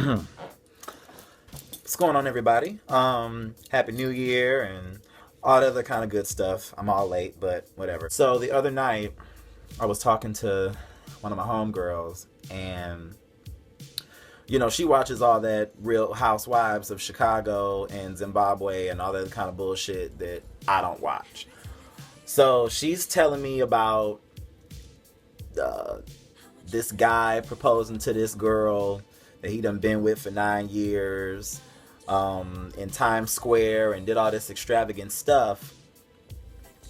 What's going on, everybody? Happy New Year and all the other kind of good stuff. I'm all late, but whatever. So the other night, I was talking to one of my homegirls, and she watches all that Real Housewives of Chicago and Zimbabwe and all that kind of bullshit that I don't watch. So she's telling me about uh, this guy proposing to this girl that he done been with for 9 years in Times Square and did all this extravagant stuff.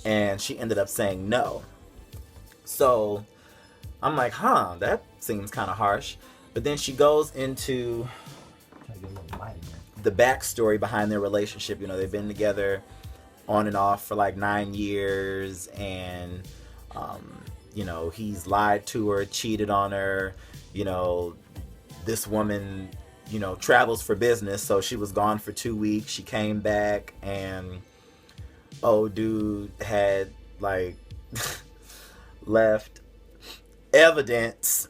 And she ended up saying no. So I'm like, that seems kind of harsh. But then she goes into the backstory behind their relationship. They've been together on and off for like 9 years, and he's lied to her, cheated on her. This woman, travels for business, so she was gone for 2 weeks. She came back, and dude had like left evidence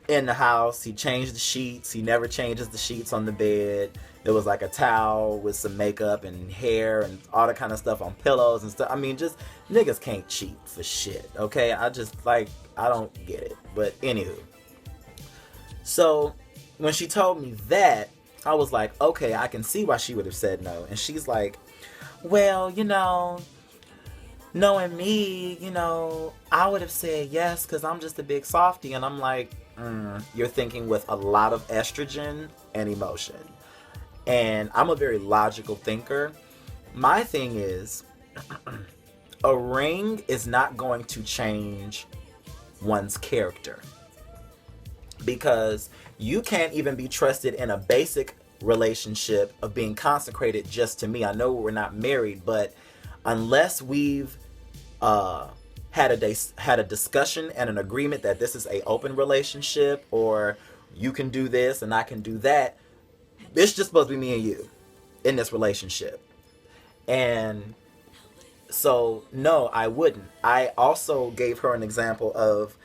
in the house. He changed the sheets. He never changes the sheets on the bed. There was like a towel with some makeup and hair and all that kind of stuff on pillows and stuff. I mean, just niggas can't cheat for shit, okay? I don't get it. But anywho. So when she told me that, I was like, okay, I can see why she would have said no. And she's like, well, knowing me, I would have said yes because I'm just a big softie. And I'm like, you're thinking with a lot of estrogen and emotion. And I'm a very logical thinker. My thing is, a ring is not going to change one's character. Because you can't even be trusted in a basic relationship of being consecrated just to me. I know we're not married, but unless we've had a discussion and an agreement that this is a open relationship, or you can do this and I can do that, it's just supposed to be me and you in this relationship. And so no, I wouldn't. I also gave her an example of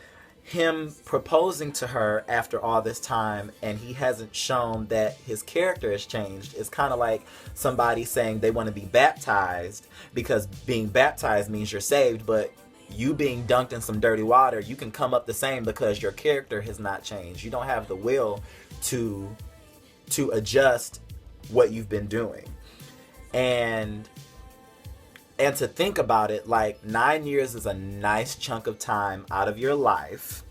him proposing to her after all this time, and he hasn't shown that his character has changed. It's kind of like somebody saying they want to be baptized because being baptized means you're saved, but you being dunked in some dirty water, you can come up the same because your character has not changed. You don't have the will to adjust what you've been doing. And to think about it, like 9 years is a nice chunk of time out of your life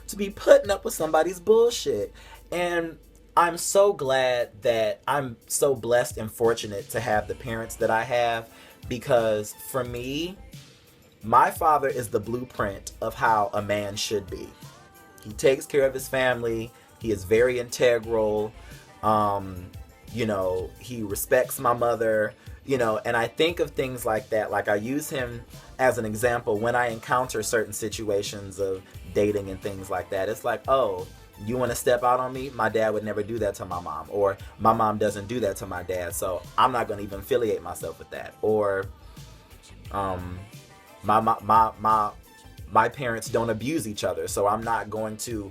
to be putting up with somebody's bullshit. And I'm so glad that I'm so blessed and fortunate to have the parents that I have, because for me, my father is the blueprint of how a man should be. He takes care of his family. He is very integral. He respects my mother. And I think of things like that. Like, I use him as an example when I encounter certain situations of dating and things like that. It's like, oh, you want to step out on me? My dad would never do that to my mom, or my mom doesn't do that to my dad, so I'm not going to even affiliate myself with that. Or my parents don't abuse each other, so I'm not going to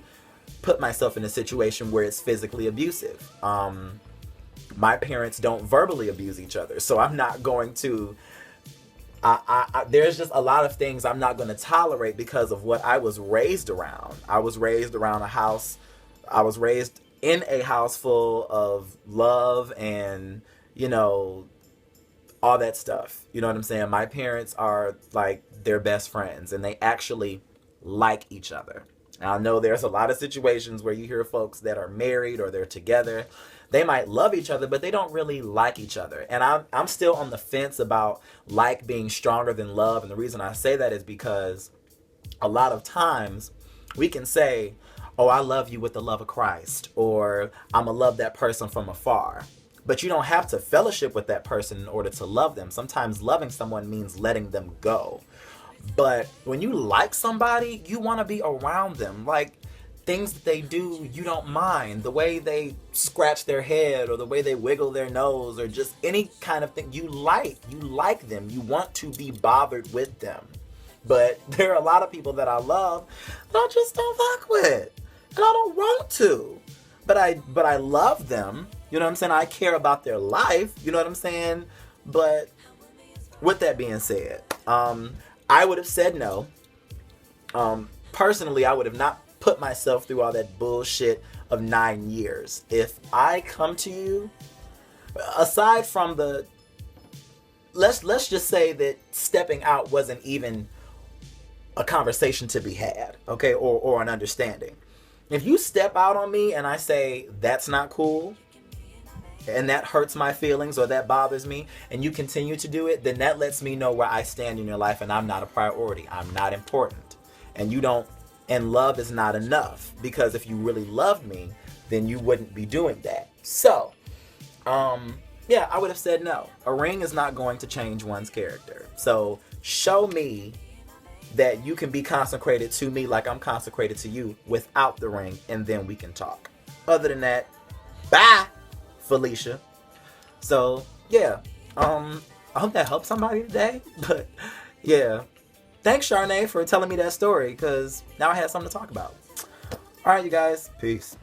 put myself in a situation where it's physically abusive. My parents don't verbally abuse each other, so I'm not going to. There's just a lot of things I'm not going to tolerate because of what I was raised around. I was raised around a house. I was raised in a house full of love and, all that stuff. You know what I'm saying? My parents are like their best friends, and they actually like each other. And I know there's a lot of situations where you hear folks that are married or they're together. They might love each other, but they don't really like each other. And I'm still on the fence about like being stronger than love. And the reason I say that is because a lot of times we can say, oh, I love you with the love of Christ, or I'm going to love that person from afar. But you don't have to fellowship with that person in order to love them. Sometimes loving someone means letting them go. But when you like somebody, you want to be around them. Like, things that they do, you don't mind. The way they scratch their head, or the way they wiggle their nose, or just any kind of thing. You like them. You want to be bothered with them. But there are a lot of people that I love that I just don't fuck with. And I don't want to. but I love them. You know what I'm saying? I care about their life. You know what I'm saying? But with that being said, I would have said no. Personally, I would have not put myself through all that bullshit of 9 years. If I come to you, aside from the, let's just say that stepping out wasn't even a conversation to be had, okay, or an understanding. If you step out on me and I say that's not cool, and that hurts my feelings or that bothers me, and you continue to do it, then that lets me know where I stand in your life, and I'm not a priority. I'm not important. And you don't, and love is not enough, because if you really loved me, then you wouldn't be doing that. So, yeah, I would have said no. A ring is not going to change one's character. So show me that you can be consecrated to me like I'm consecrated to you without the ring, and then we can talk. Other than that, bye, Felicia. So yeah, I hope that helps somebody today. But yeah, thanks Charnay for telling me that story, because now I had something to talk about. All right, you guys, peace.